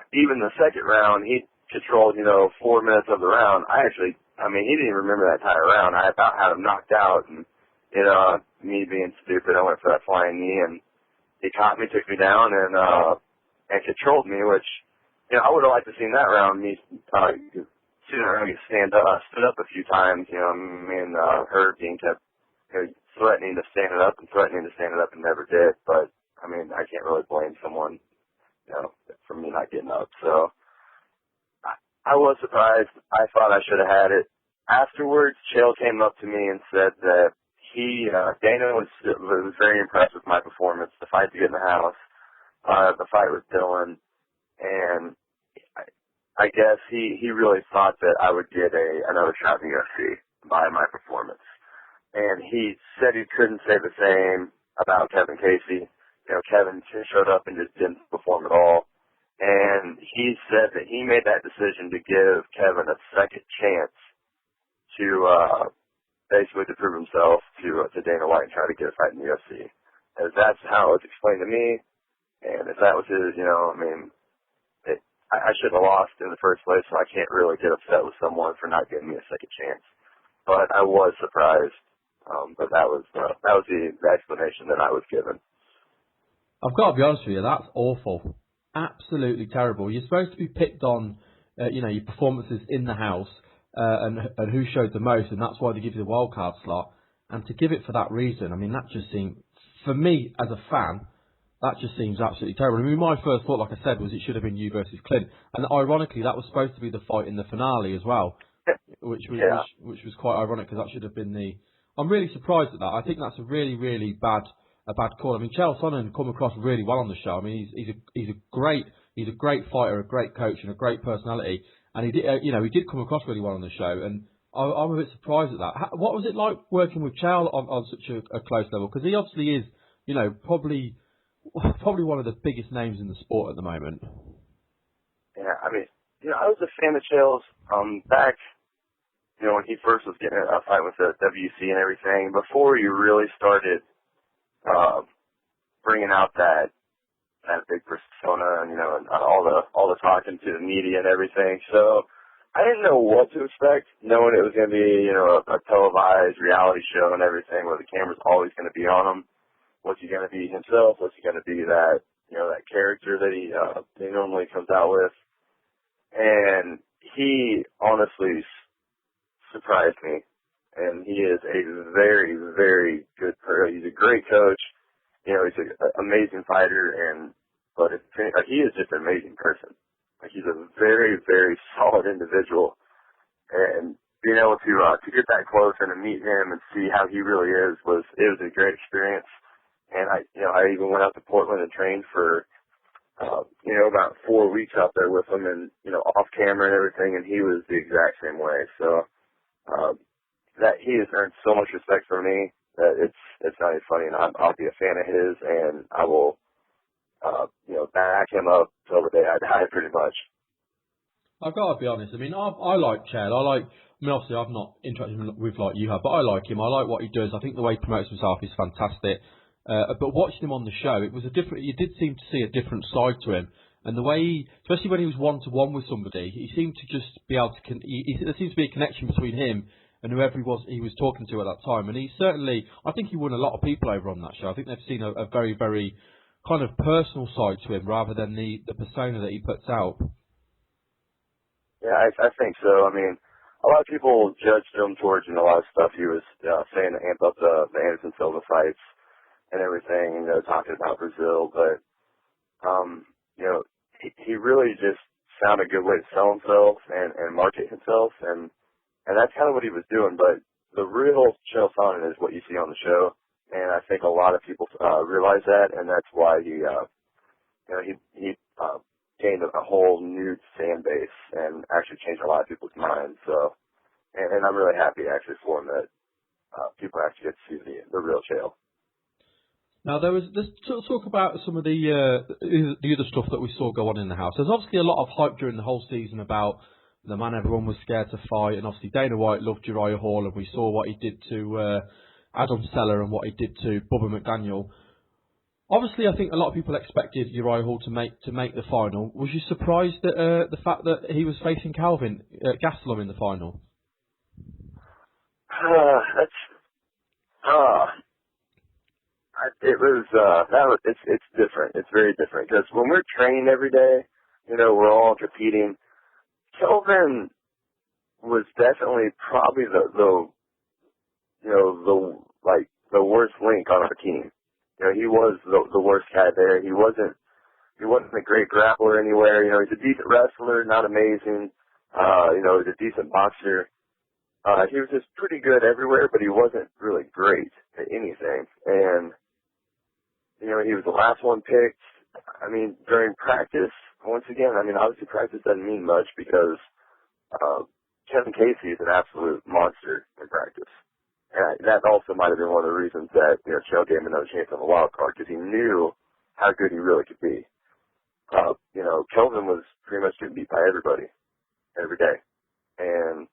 Even the second round, he controlled, you know, 4 minutes of the round. He didn't even remember that entire round. I about had him knocked out, and, you know, me being stupid, I went for that flying knee, and he caught me, took me down, and controlled me, which, you know, I would have liked to have seen that round, me, stood up a few times, you know. Me and Herb Dean kept, you know, threatening to stand it up and never did. But I mean, I can't really blame someone, you know, for me not getting up. So I was surprised. I thought I should have had it. Afterwards, Chael came up to me and said that Dana was very impressed with my performance. The fight to get in the house, the fight with Dylan, and I guess he really thought that I would get another shot in the UFC by my performance. And he said he couldn't say the same about Kevin Casey. You know, Kevin showed up and just didn't perform at all. And he said that he made that decision to give Kevin a second chance to basically to prove himself to Dana White and try to get a fight in the UFC. As that's how it was explained to me. And if that was his, you know, I mean, I should have lost in the first place, so I can't really get upset with someone for not giving me a second chance. But I was surprised. But that was the explanation that I was given. I've got to be honest with you, that's awful. Absolutely terrible. You're supposed to be picked on, you know, your performances in the house and who showed the most, and that's why they give you the wildcard slot. And to give it for that reason, I mean, that just seemed, for me as a fan, that just seems absolutely terrible. I mean, my first thought, like I said, was it should have been you versus Clint. And ironically, that was supposed to be the fight in the finale as well, which was quite ironic because that should have been the... I'm really surprised at that. I think that's a really, really bad call. I mean, Chael Sonnen come across really well on the show. I mean, he's a great fighter, a great coach, and a great personality. And he did, he did come across really well on the show. And I'm a bit surprised at that. What was it like working with Chael on such a close level? Because he obviously is, you know, probably one of the biggest names in the sport at the moment. Yeah, I mean, you know, I was a fan of Chael's back, you know, when he first was getting a fight with the WC and everything, before he really started bringing out that big persona and, you know, and all the talking to the media and everything. So I didn't know what to expect, knowing it was going to be, you know, a televised reality show and everything where the camera's always going to be on him. What's he going to be himself? What's he going to be that, you know, that character that he normally comes out with? And he honestly surprised me, and he is a very, very good player. He's a great coach. You know, he's an amazing fighter, but he is just an amazing person. Like, he's a very, very solid individual, and being able to get that close and to meet him and see how he really is was a great experience. And I even went out to Portland and trained for about 4 weeks out there with him, and off camera and everything, and he was the exact same way. So that he has earned so much respect from me that it's not even funny, and I'll be a fan of his, and I will back him up till the day I die, pretty much. I've got to be honest. I mean, I like Chad. Obviously I've not interacted with like you have, but I like him. I like what he does. I think the way he promotes himself is fantastic. But watching him on the show, it was a different. You did seem to see a different side to him, and the way, especially when he was 1-to-1 with somebody, he seemed to just be able to. There seems to be a connection between him and whoever he was talking to at that time. And he certainly, I think he won a lot of people over on that show. I think they've seen a very, very kind of personal side to him rather than the persona that he puts out. Yeah, I think so. I mean, a lot of people judged him towards a lot of stuff he was saying to amp up the Anderson Silva fights and everything, talking about Brazil, but he really just found a good way to sell himself and market himself, and that's kind of what he was doing. But the real Chael Sonnen is what you see on the show, and I think a lot of people realize that, and that's why he gained a whole new fan base and actually changed a lot of people's minds. So, and I'm really happy actually for him that people actually get to see the real Chael. Now, let's talk about some of the other stuff that we saw go on in the house. There's obviously a lot of hype during the whole season about the man everyone was scared to fight, and obviously Dana White loved Uriah Hall, and we saw what he did to Adam Seller and what he did to Bubba McDaniel. Obviously, I think a lot of people expected Uriah Hall to make the final. Was you surprised at the fact that he was facing Calvin Gastelum in the final? It's different. It's very different because when we're training every day, we're all competing. Kelvin was definitely probably the worst link on our team. He was the worst cat there. He wasn't a great grappler anywhere. He's a decent wrestler, not amazing. He's a decent boxer. He was just pretty good everywhere, but he wasn't really great at anything. And he was the last one picked. I mean, during practice, once again, obviously practice doesn't mean much because Kevin Casey is an absolute monster in practice. And that also might have been one of the reasons that, Chael gave him another chance on the wild card, because he knew how good he really could be. Kelvin was pretty much getting beat by everybody, every day. And,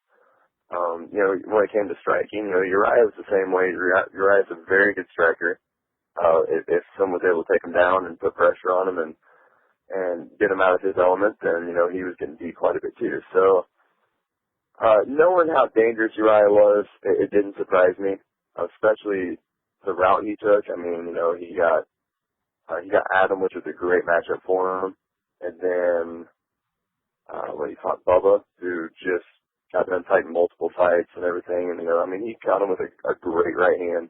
when it came to striking, Uriah was the same way. Uriah's a very good striker. If someone was able to take him down and put pressure on him and get him out of his element, then, he was getting beat quite a bit too. So, knowing how dangerous Uriah was, it didn't surprise me, especially the route he took. He got Adam, which was a great matchup for him, and then he fought Bubba, who just got done fighting multiple fights and everything, and he caught him with a great right hand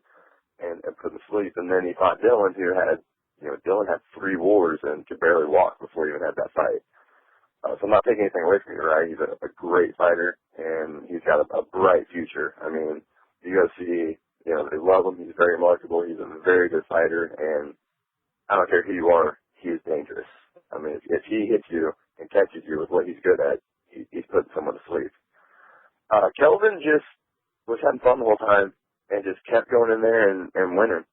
and put him to sleep, and then he fought Dylan, who had Dylan had 3 wars and could barely walk before he even had that fight. So I'm not taking anything away from Uriah. He's a great fighter, and he's got a bright future. You go see, they love him. He's very marketable. He's a very good fighter, and I don't care who you are, he is dangerous. If he hits you and catches you with what he's good at, he's putting someone to sleep. Kelvin just was having fun the whole time and just kept going in there and winning.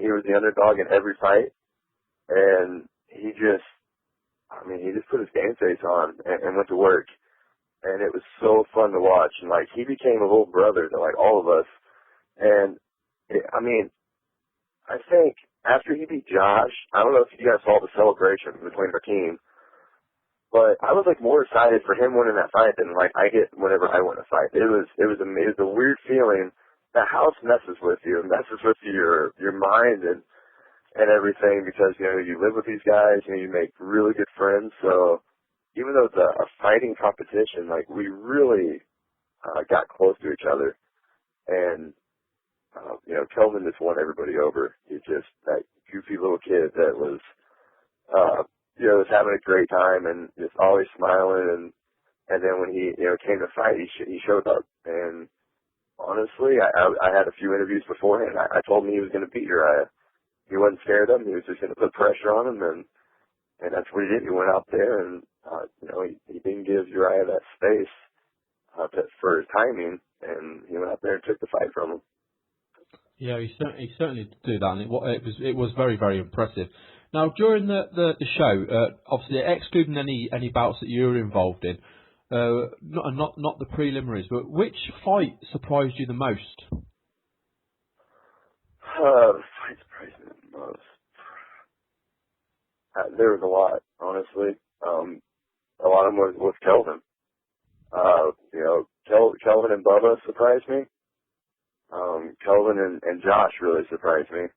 He was the underdog in every fight, and he just put his game face on and went to work. And it was so fun to watch. And, he became a little brother to, all of us. And, I think after he beat Josh, I don't know if you guys saw the celebration between our team, but I was, more excited for him winning that fight than, I get whenever I win a fight. It was a weird feeling. The house messes with you. It messes with your mind and everything because, you live with these guys, you make really good friends. So even though it's a fighting competition, like we really got close to each other. And Kelvin just won everybody over. He's just that goofy little kid that was, was having a great time and just always smiling. And then when he, came to fight, he showed up. And honestly, I had a few interviews beforehand. I told him he was going to beat Uriah. He wasn't scared of him. He was just going to put pressure on him, and that's what he did. He went out there, and he didn't give Uriah that space for his timing, and he went out there and took the fight from him. Yeah, he certainly did do that, and it was very, very impressive. Now, during the show, obviously excluding any bouts that you were involved in, not the preliminaries, but which fight surprised you the most? The fight surprised me the most. There was a lot, honestly. A lot of them was Kelvin. Kelvin and Bubba surprised me. Kelvin and Josh really surprised me.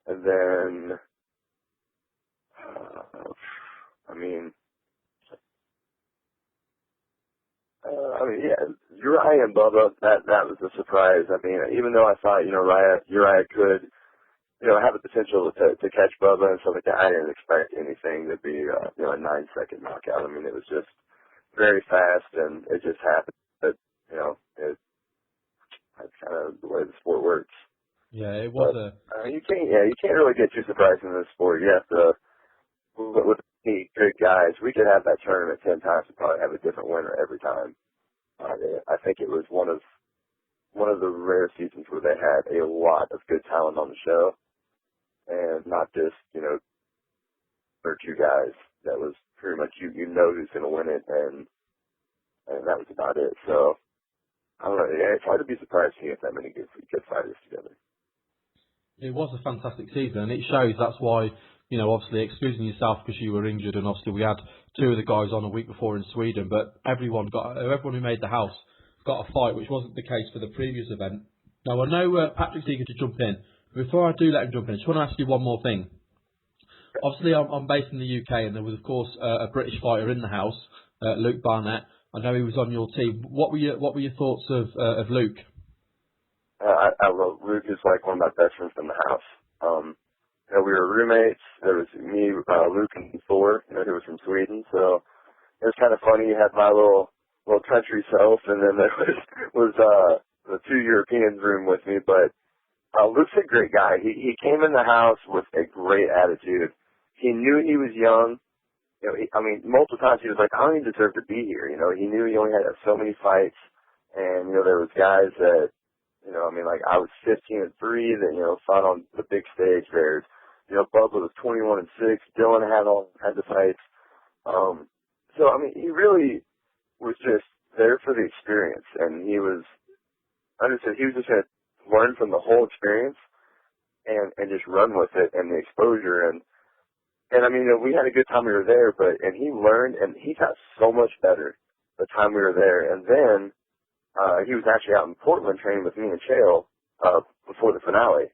And then, Uriah and Bubba, that was a surprise. I mean, even though I thought, Uriah could, have the potential to catch Bubba and stuff like that, I didn't expect anything to be, a 9-second knockout. I mean, it was just very fast, and it just happened. But, that's kind of the way the sport works. Yeah, it was. You can't really get too surprised in this sport. You have to, with the good guys, we could have that tournament 10 times and probably have a different winner every time. I think it was one of the rare seasons where they had a lot of good talent on the show, and not just or two guys. That was pretty much you know who's going to win it, and that was about it. So I don't know. Yeah, it's hard to be surprised to get that many good fighters together. It was a fantastic season, and it shows. That's why, obviously excusing yourself because you were injured, and obviously we had two of the guys on a week before in Sweden, but everyone who made the house got a fight, which wasn't the case for the previous event. Now, I know Patrick's eager to jump in. Before I do let him jump in, I just want to ask you one more thing. Obviously, I'm based in the UK, and there was, of course, a British fighter in the house, Luke Barnett. I know he was on your team. What were your thoughts of Luke? I love Luke. Is like one of my best friends in the house. We were roommates. There was me, Luke, and Thor, who was from Sweden. So it was kind of funny. You had my little country self, and then there was the two Europeans room with me. But Luke's a great guy. He came in the house with a great attitude. He knew he was young. Multiple times he was like, I don't even deserve to be here. He knew he only had so many fights, and there was guys that, I was 15-3 that fought on the big stage. There's, Bubba was 21-6. Dylan had the fights. He really was just there for the experience, and he was just going to learn from the whole experience and just run with it and the exposure. And we had a good time we were there, and he learned, and he got so much better the time we were there. And then he was actually out in Portland training with me and Chael before the finale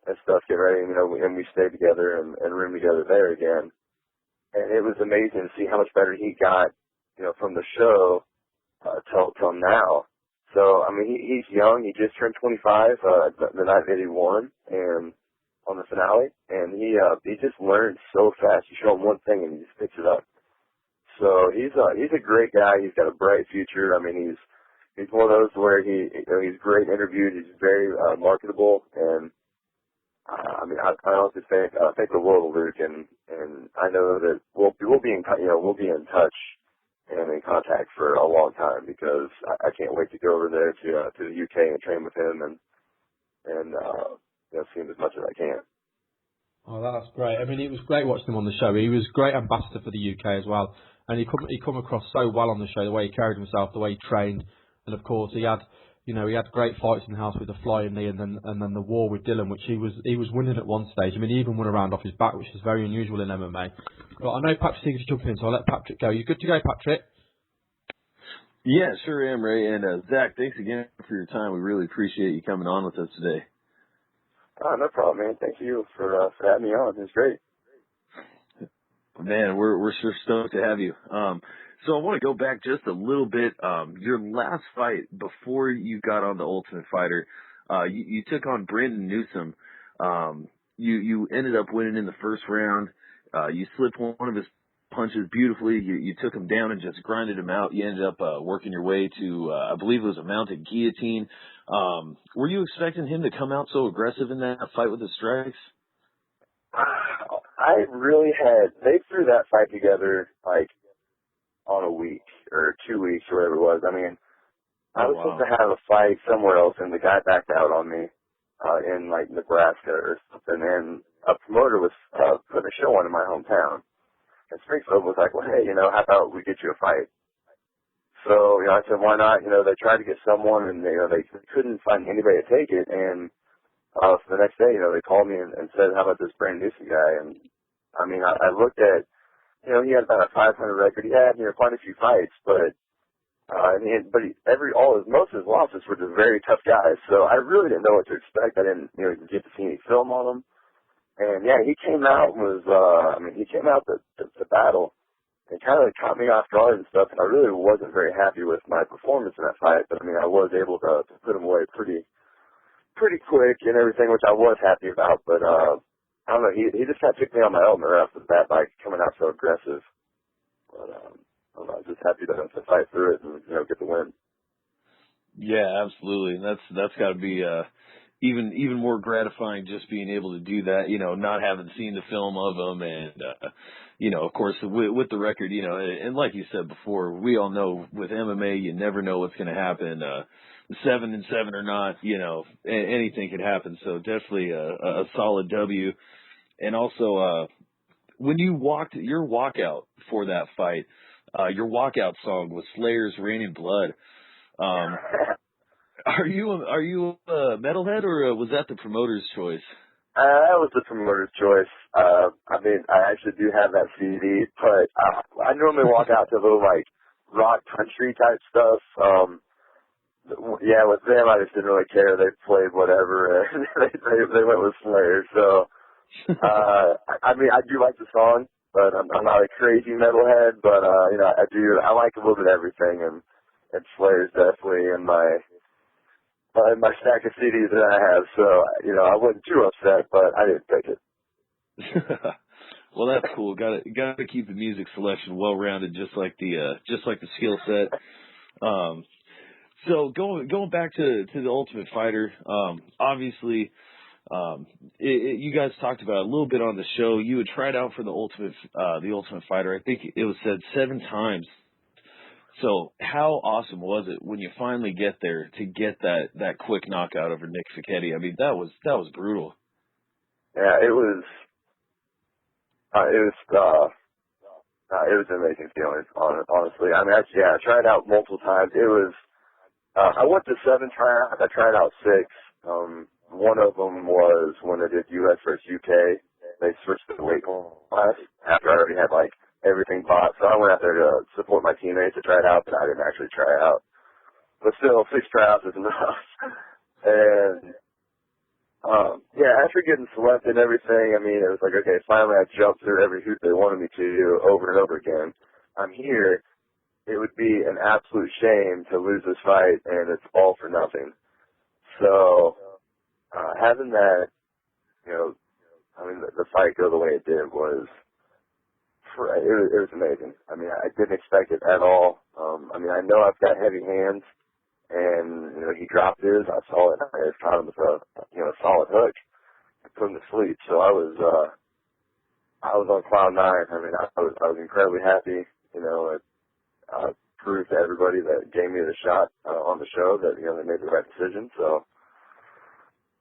and stuff, get ready, and we stayed together and roomed together there again. And it was amazing to see how much better he got, from the show till now. So, he's young. He just turned 25 the night that he won, and on the finale, and he just learned so fast. You show him one thing and he just picks it up. So he's a great guy. He's got a bright future. He's one of those where he's great interviewed. He's very marketable, and I honestly think the world of Luke, and I know that we'll be in touch and in contact for a long time, because I can't wait to go over there to the UK and train with him and see him as much as I can. Oh, that's great. It was great watching him on the show. He was a great ambassador for the UK as well, and he come across so well on the show, the way he carried himself, the way he trained, and of course he had great fights in the house with the flying knee, and then the war with Dylan, which he was winning at one stage. He even won a round off his back, which is very unusual in MMA. But I know Patrick's eager to jump in, so I'll let Patrick go. You good to go, Patrick? Yeah, sure am, Ray. And Zach, thanks again for your time. We really appreciate you coming on with us today. Oh, no problem, man. Thank you for having me on. It's great. Man, we're sure stoked to have you. So I want to go back just a little bit. Your last fight before you got on the Ultimate Fighter, you took on Brandon Newsom. You ended up winning in the first round. You slipped one of his punches beautifully. You took him down and just grinded him out. You ended up working your way to, I believe it was a mounted guillotine. Were you expecting him to come out so aggressive in that fight with his strikes? I really they threw that fight together like on a week or 2 weeks or whatever it was. I mean, I was supposed to have a fight somewhere else and the guy backed out on me, in like Nebraska or something, and a promoter was, putting a show on in my hometown. And Springfield was like, well, hey, how about we get you a fight? So, I said, why not? They tried to get someone and, they couldn't find anybody to take it. And, so the next day, they called me and said, how about this Brandon Newsom guy? And, I mean, I looked at, he had about a 500 record. He had, quite a few fights, but, most of his losses were just very tough guys. So I really didn't know what to expect. I didn't, get to see any film on him. And yeah, he came out the battle and kind of caught me off guard and stuff. And I really wasn't very happy with my performance in that fight. But I mean, I was able to put him away pretty quick and everything, which I was happy about. But, I don't know, he just kind of took me on my element right off the bat by coming out so aggressive. But, I don't know, I was just happy to fight through it and, get the win. Yeah, absolutely. And that's got to be, even more gratifying just being able to do that, not having seen the film of him and, of course with the record, and like you said before, we all know with MMA, you never know what's going to happen, 7-7 or not, anything could happen. So definitely a solid W. And also, when you your walkout for that fight, your walkout song was Slayer's Raining Blood. Are you a metalhead or was that the promoter's choice? That was the promoter's choice. I mean, I actually do have that CD, but I normally walk out to a little like rock country type stuff. Yeah, with them, I just didn't really care. They played whatever, and they went with Slayer. So, I mean, I do like the song, but I'm not a crazy metalhead. But I like a little bit of everything, and Slayer's definitely in my stack of CDs that I have. So, I wasn't too upset, but I didn't pick it. Well, that's cool. Got to keep the music selection well rounded, just like the skill set. So going back to the Ultimate Fighter, obviously, you guys talked about it a little bit on the show. You had tried out for the Ultimate Fighter. I think it was said 7 times. So how awesome was it when you finally get there to get that quick knockout over Nick Fichetti? I mean, that was brutal. Yeah, it was an amazing feeling, honestly. I mean, I tried out multiple times. It was, I went to 7 tryouts. I tried out 6. One of them was when they did U.S. versus U.K. They switched to the weight class after I already had like everything bought. So I went out there to support my teammates to try it out, but I didn't actually try it out. But still, 6 tryouts is enough. And after getting selected and everything, I mean, it was like, okay, finally I jumped through every hoop they wanted me to do over and over again. I'm here. It would be an absolute shame to lose this fight, and it's all for nothing. So, having that, the fight go the way it did was amazing. I mean, I didn't expect it at all. I know I've got heavy hands, and, he dropped his. I saw it. I just caught him with a solid hook and put him to sleep. So I was on cloud 9. I mean, I was incredibly happy. I proved to everybody that gave me the shot on the show that, they made the right decision. So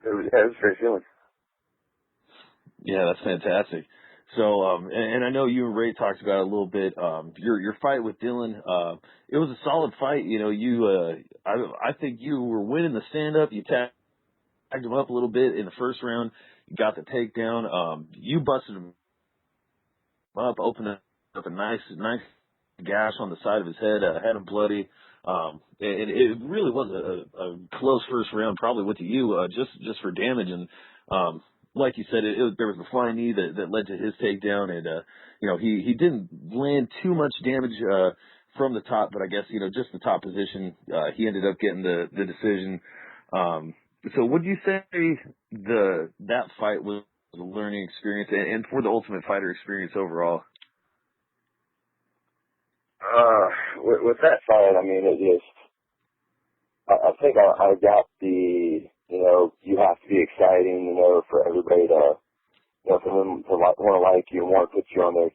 it was a great feeling. Yeah, that's fantastic. So, and I know you and Ray talked about it a little bit. Your fight with Dylan, it was a solid fight. I think you were winning the stand-up. You tagged him up a little bit in the first round. You got the takedown. You busted him up, opened up a nice gash on the side of his head, had him bloody. And it really was a close first round, probably with you, just for damage. And like you said, there was a flying knee that led to his takedown, and he didn't land too much damage from the top, but I guess just the top position, he ended up getting the decision. So would you say that fight was a learning experience, and for the Ultimate Fighter experience overall? With that fight, I mean, I think I got the, you have to be exciting, for everybody to, for them to want to like you and want to put you on there,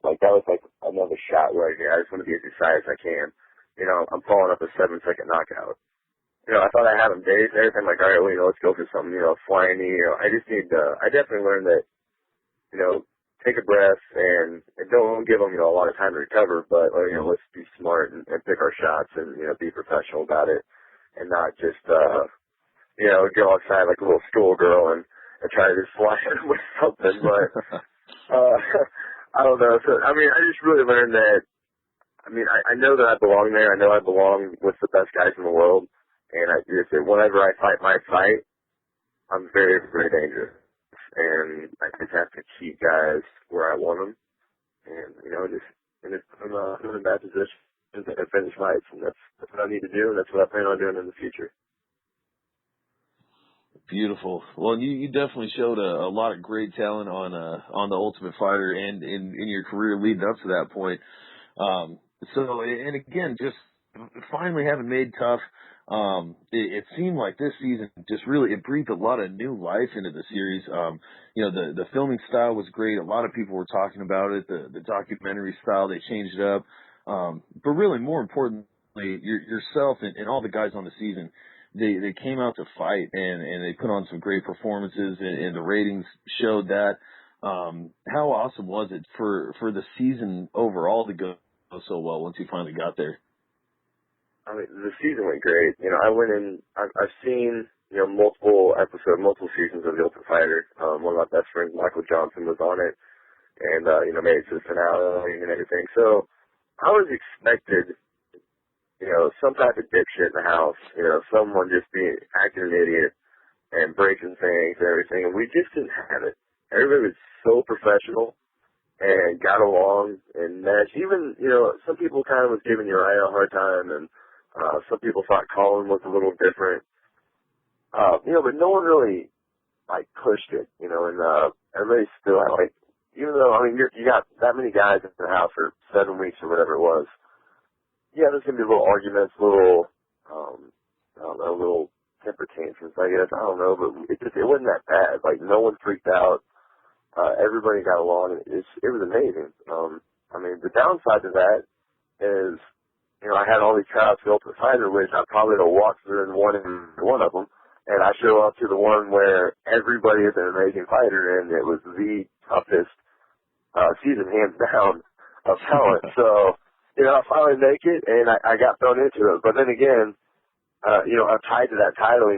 like that was like another shot right here. I just want to be as excited as I can. I'm following up a 7-second knockout. I thought I had him dazed and everything. I'm like, all right, well, let's go for something, flying knee. I just need I definitely learned that, take a breath and don't give them, a lot of time to recover, but, let's be smart and pick our shots and, be professional about it and not just, go outside like a little schoolgirl and try to just fly in with something. But, I don't know. So, I mean, I just really learned that, I know that I belong there. I know I belong with the best guys in the world. And I just, whenever I fight my fight, I'm very, very dangerous. And I just have to keep guys where I want them, and just put them in bad position and finish fights, and that's what I need to do, and that's what I plan on doing in the future. Beautiful. Well, you definitely showed a lot of great talent on the Ultimate Fighter and in your career leading up to that point. So, and again, just finally having made tough. It seemed like this season just really, it breathed a lot of new life into the series. The filming style was great. A lot of people were talking about it, the documentary style, they changed it up. But really more importantly, yourself and all the guys on the season, they came out to fight and they put on some great performances and the ratings showed that. How awesome was it for the season overall to go so well once you finally got there? The season went great. I went in, I've seen, multiple seasons of The Ultimate Fighter. One of my best friends, Michael Johnson, was on it and, made it to the finale and everything. So I was expected, some type of dipshit in the house, someone just acting an idiot and breaking things and everything. And we just didn't have it. Everybody was so professional and got along and meshed. Even, some people kind of was giving Uriah a hard time, and some people thought Colin was a little different. But no one really, pushed it, and everybody still had, even though, you got that many guys in the house for 7 weeks or whatever it was. Yeah, there's going to be little arguments, little temper tantrums, I guess. I don't know, but it wasn't that bad. No one freaked out. Everybody got along. It was amazing. The downside to that is, I had all these tryouts for Ultimate Fighter, which I probably would have walked through and won one of them. And I show up to the one where everybody is an amazing fighter, and it was the toughest season, hands down, of talent. So, I finally make it, and I got thrown into it. But then again, I'm tied to that title,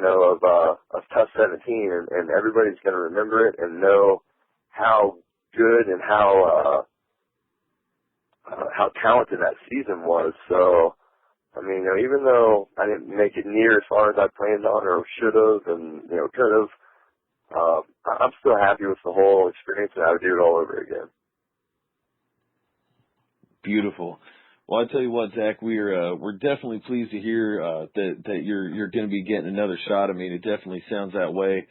of Tough 17, and everybody's going to remember it and know how good and how talented that season was. So, even though I didn't make it near as far as I planned on or should have and, could have, I'm still happy with the whole experience, and I would do it all over again. Beautiful. Well, I tell you what, Zach, we're definitely pleased to hear that you're going to be getting another shot. It definitely sounds that way.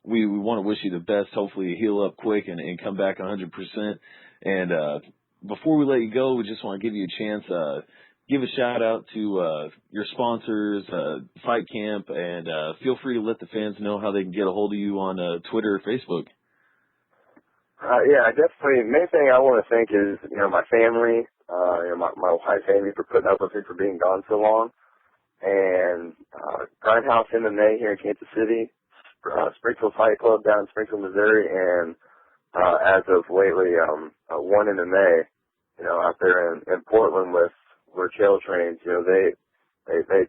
We want to wish you the best. Hopefully you heal up quick and come back 100%. And before we let you go, we just want to give you a chance. Give a shout out to your sponsors, Fight Camp, and feel free to let the fans know how they can get a hold of you on Twitter or Facebook. Yeah, definitely. The main thing I want to thank is, my family, my wife Amy for putting up with me for being gone so long, and Grindhouse MMA here in Kansas City, Springfield Fight Club down in Springfield, Missouri, and as of lately, One MMA, out there in Portland where Chael trains. They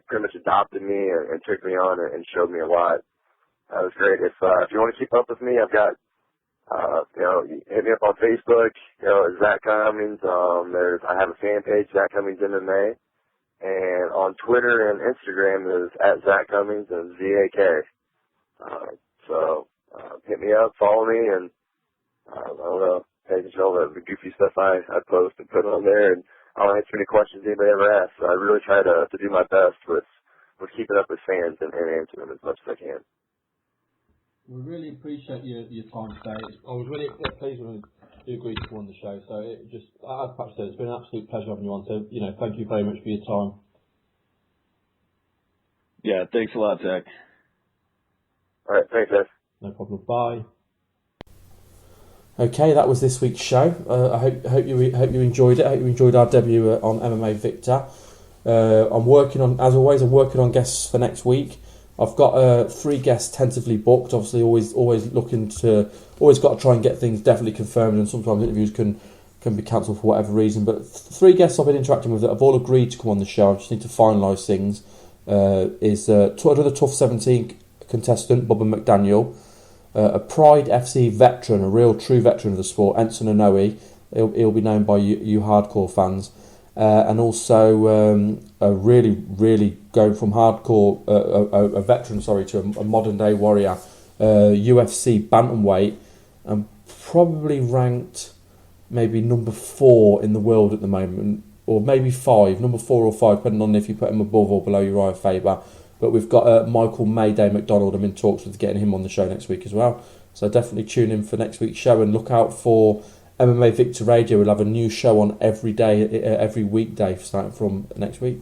pretty much adopted me and took me on and showed me a lot. That was great. If you want to keep up with me, I've got, hit me up on Facebook, Zak Cummings. I have a fan page, Zak Cummings MMA, and on Twitter and Instagram is @Zak Cummings and ZAK. So hit me up, follow me, and I don't know, pay attention to all the goofy stuff I post and put on there, and I'll answer any questions anybody ever asks. So I really try to do my best with keeping up with fans and answering them as much as I can. We really appreciate your time today. I was really pleased when you agreed to come on the show. So it just, as Pat said, it's been an absolute pleasure having you on. So, thank you very much for your time. Yeah, thanks a lot, Zach. All right, thanks, guys. No problem. Bye. Okay, that was this week's show. I hope you enjoyed it. I hope you enjoyed our debut on MMA Victor. I'm working on guests for next week. I've got 3 guests tentatively booked. Obviously, always got to try and get things definitely confirmed, and sometimes interviews can be cancelled for whatever reason. But 3 guests I've been interacting with that have all agreed to come on the show. I just need to finalise things. Is another Tough 17 contestant, Bubba McDaniel, a Pride FC veteran, a real true veteran of the sport, Enson Inoue. He'll be known by you hardcore fans. And also a really going from hardcore, a veteran, to a modern day warrior, UFC bantamweight, and probably ranked maybe number 4 in the world at the moment, or maybe 5, number 4 or 5, depending on if you put him above or below Uriah Faber. But we've got Michael Mayday McDonald. I'm in talks with getting him on the show next week as well. So definitely tune in for next week's show and look out for MMA Victor Radio. We'll have a new show on every weekday starting from next week.